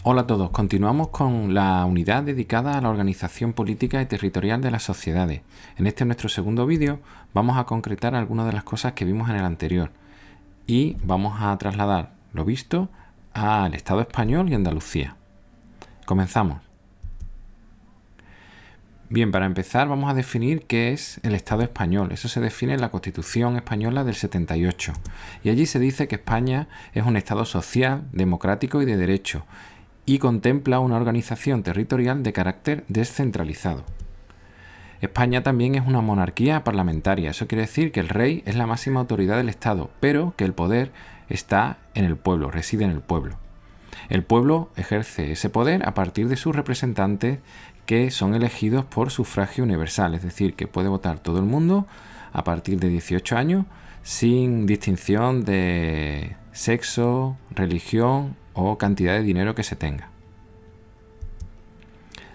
Hola a todos, continuamos con la unidad dedicada a la organización política y territorial de las sociedades. En este nuestro segundo vídeo vamos a concretar algunas de las cosas que vimos en el anterior y vamos a trasladar lo visto al Estado español y Andalucía. Comenzamos. Bien, para empezar vamos a definir qué es el Estado español. Eso se define en la Constitución española del 78. Y allí se dice que España es un Estado social, democrático y de derecho, y contempla una organización territorial de carácter descentralizado. España también es una monarquía parlamentaria. Eso quiere decir que el rey es la máxima autoridad del Estado, pero que el poder está en el pueblo, reside en el pueblo. El pueblo ejerce ese poder a partir de sus representantes que son elegidos por sufragio universal, es decir, que puede votar todo el mundo a partir de 18 años sin distinción de sexo, religión o cantidad de dinero que se tenga.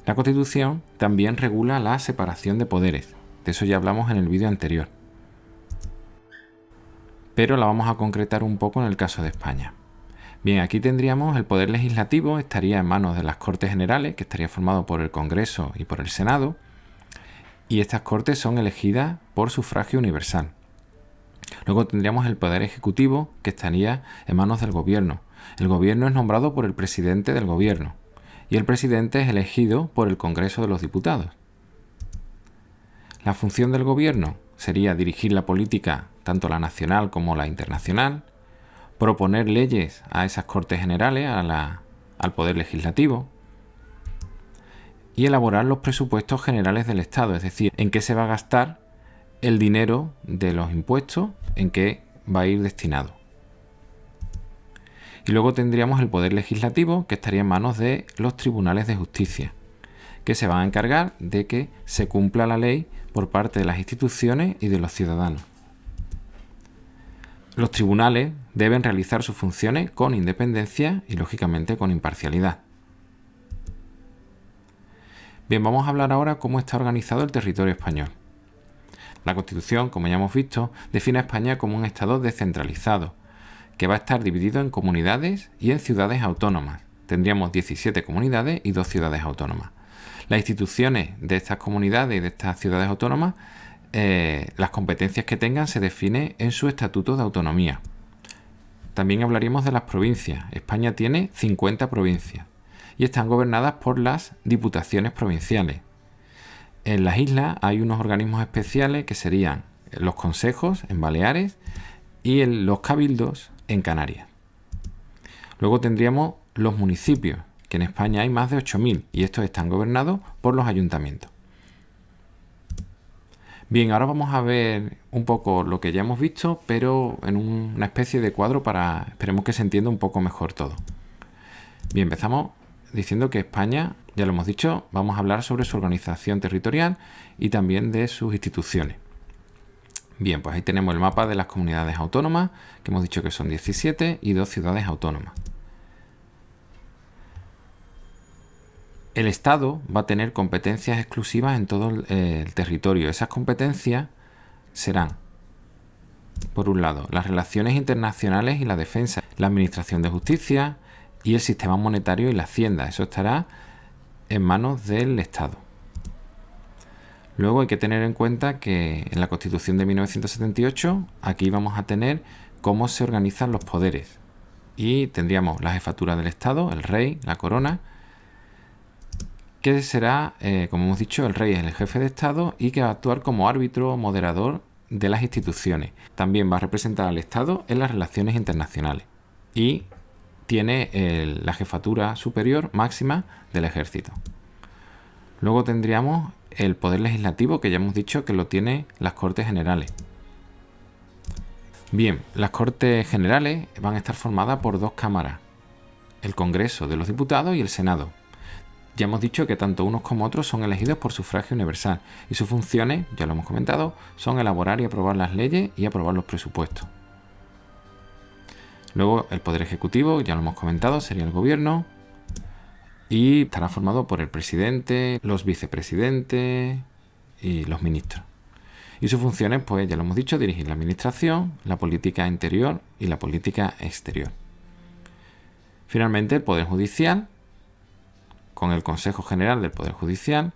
La Constitución también regula la separación de poderes, de eso ya hablamos en el vídeo anterior, pero la vamos a concretar un poco en el caso de España. Bien, aquí tendríamos el poder legislativo, estaría en manos de las Cortes Generales, que estaría formado por el Congreso y por el Senado, y estas Cortes son elegidas por sufragio universal. Luego tendríamos el poder ejecutivo, que estaría en manos del gobierno. El gobierno es nombrado por el presidente del gobierno, y el presidente es elegido por el Congreso de los Diputados. La función del gobierno sería dirigir la política, tanto la nacional como la internacional, proponer leyes a esas Cortes Generales, al Poder Legislativo, y elaborar los presupuestos generales del Estado, es decir, en qué se va a gastar el dinero de los impuestos, en qué va a ir destinado. Y luego tendríamos el Poder Legislativo, que estaría en manos de los tribunales de justicia, que se van a encargar de que se cumpla la ley por parte de las instituciones y de los ciudadanos. Los tribunales deben realizar sus funciones con independencia y, lógicamente, con imparcialidad. Bien, vamos a hablar ahora cómo está organizado el territorio español. La Constitución, como ya hemos visto, define a España como un Estado descentralizado, que va a estar dividido en comunidades y en ciudades autónomas. Tendríamos 17 comunidades y 2 ciudades autónomas. Las instituciones de estas comunidades y de estas ciudades autónomas, las competencias que tengan se definen en su estatuto de autonomía. También hablaríamos de las provincias. España tiene 50 provincias y están gobernadas por las diputaciones provinciales. En las islas hay unos organismos especiales que serían los consejos en Baleares y los cabildos en Canarias. Luego tendríamos los municipios, que en España hay más de 8.000 y estos están gobernados por los ayuntamientos. Bien, ahora vamos a ver un poco lo que ya hemos visto, pero en una especie de cuadro para, esperemos que se entienda un poco mejor todo. Bien, empezamos diciendo que España, ya lo hemos dicho, vamos a hablar sobre su organización territorial y también de sus instituciones. Bien, pues ahí tenemos el mapa de las comunidades autónomas, que hemos dicho que son 17 y 2 ciudades autónomas. El Estado va a tener competencias exclusivas en todo el territorio. Esas competencias serán, por un lado, las relaciones internacionales y la defensa, la administración de justicia y el sistema monetario y la hacienda. Eso estará en manos del Estado. Luego hay que tener en cuenta que en la Constitución de 1978, aquí vamos a tener cómo se organizan los poderes. Y tendríamos la jefatura del Estado, el rey, la corona, que será, como hemos dicho, el rey es el jefe de Estado y que va a actuar como árbitro o moderador de las instituciones. También va a representar al Estado en las relaciones internacionales y tiene la jefatura superior máxima del ejército. Luego tendríamos el poder legislativo, que ya hemos dicho que lo tiene las Cortes Generales. Bien, las Cortes Generales van a estar formadas por 2 cámaras, el Congreso de los Diputados y el Senado. Ya hemos dicho que tanto unos como otros son elegidos por sufragio universal y sus funciones, ya lo hemos comentado, son elaborar y aprobar las leyes y aprobar los presupuestos. Luego el Poder Ejecutivo, ya lo hemos comentado, sería el Gobierno y estará formado por el presidente, los vicepresidentes y los ministros. Y sus funciones, pues ya lo hemos dicho, dirigir la administración, la política interior y la política exterior. Finalmente, el Poder Judicial con el Consejo General del Poder Judicial,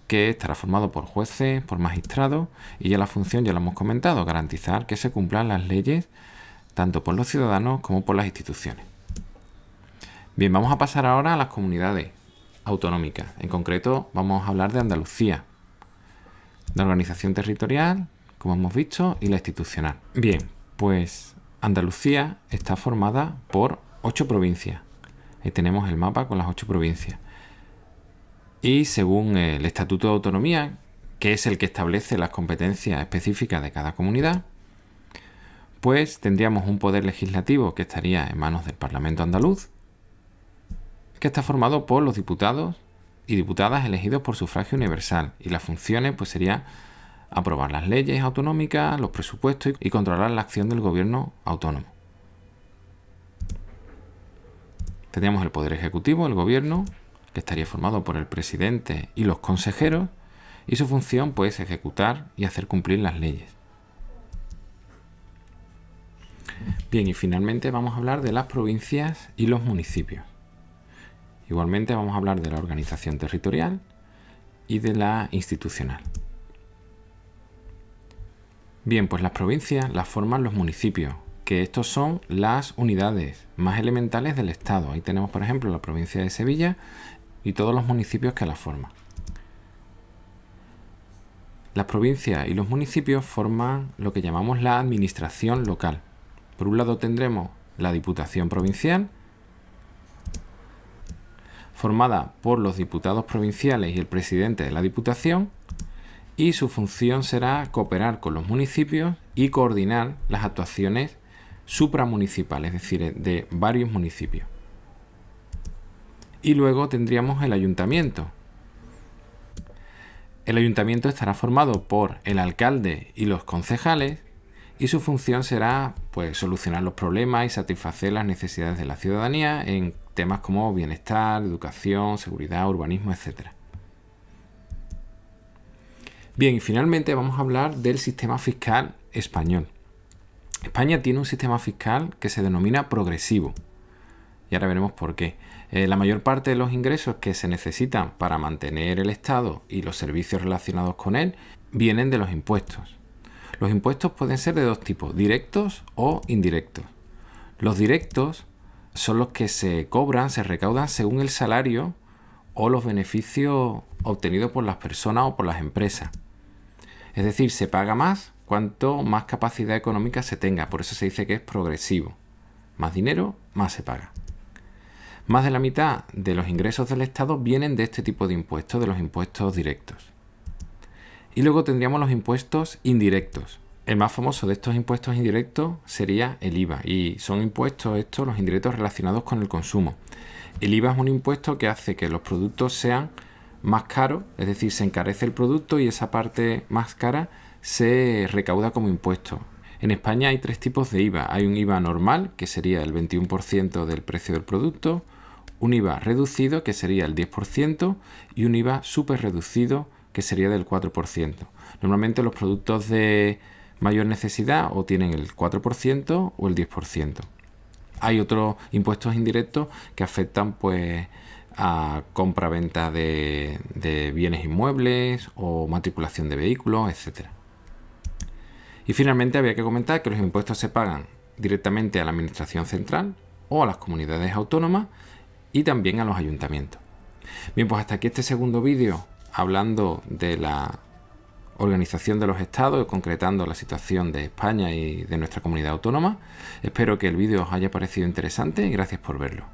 que estará formado por jueces, por magistrados, y ya la función ya lo hemos comentado, garantizar que se cumplan las leyes tanto por los ciudadanos como por las instituciones. Bien, vamos a pasar ahora a las comunidades autonómicas. En concreto vamos a hablar de Andalucía, la organización territorial, como hemos visto, y la institucional. Bien, pues Andalucía está formada por 8 provincias. Ahí tenemos el mapa con las 8 provincias. Y según el Estatuto de Autonomía, que es el que establece las competencias específicas de cada comunidad, pues tendríamos un poder legislativo que estaría en manos del Parlamento andaluz, que está formado por los diputados y diputadas elegidos por sufragio universal, y las funciones pues serían aprobar las leyes autonómicas, los presupuestos y controlar la acción del gobierno autónomo. Tendríamos el poder ejecutivo, el gobierno, que estaría formado por el presidente y los consejeros, y su función pues ejecutar y hacer cumplir las leyes. Bien, y finalmente vamos a hablar de las provincias y los municipios. Igualmente vamos a hablar de la organización territorial y de la institucional. Bien, pues las provincias las forman los municipios, que estos son las unidades más elementales del Estado. Ahí tenemos, por ejemplo, la provincia de Sevilla y todos los municipios que la forman. Las provincias y los municipios forman lo que llamamos la administración local. Por un lado tendremos la Diputación Provincial, formada por los diputados provinciales y el presidente de la Diputación, y su función será cooperar con los municipios y coordinar las actuaciones supramunicipales, es decir, de varios municipios. Y luego tendríamos el ayuntamiento. El ayuntamiento estará formado por el alcalde y los concejales, y su función será pues solucionar los problemas y satisfacer las necesidades de la ciudadanía en temas como bienestar, educación, seguridad, urbanismo, etc. Bien, y finalmente vamos a hablar del sistema fiscal español. España tiene un sistema fiscal que se denomina progresivo, y ahora veremos por qué. La mayor parte de los ingresos que se necesitan para mantener el Estado y los servicios relacionados con él vienen de los impuestos. Los impuestos pueden ser de dos tipos, directos o indirectos. Los directos son los que se cobran, se recaudan según el salario o los beneficios obtenidos por las personas o por las empresas. Es decir, se paga más cuanto más capacidad económica se tenga, por eso se dice que es progresivo. Más dinero, más se paga. Más de la mitad de los ingresos del Estado vienen de este tipo de impuestos, de los impuestos directos. Y luego tendríamos los impuestos indirectos. El más famoso de estos impuestos indirectos sería el IVA, y son impuestos estos, los indirectos, relacionados con el consumo. El IVA es un impuesto que hace que los productos sean más caros, es decir, se encarece el producto y esa parte más cara se recauda como impuesto. En España hay 3 tipos de IVA. Hay un IVA normal, que sería el 21% del precio del producto, un IVA reducido, que sería el 10%, y un IVA súper reducido, que sería del 4%. Normalmente los productos de mayor necesidad o tienen el 4% o el 10%. Hay otros impuestos indirectos que afectan pues a compra-venta de bienes inmuebles o matriculación de vehículos, etc. Y finalmente había que comentar que los impuestos se pagan directamente a la Administración Central o a las comunidades autónomas y también a los ayuntamientos. Bien, pues hasta aquí este segundo vídeo hablando de la organización de los estados, concretando la situación de España y de nuestra comunidad autónoma. Espero que el vídeo os haya parecido interesante y gracias por verlo.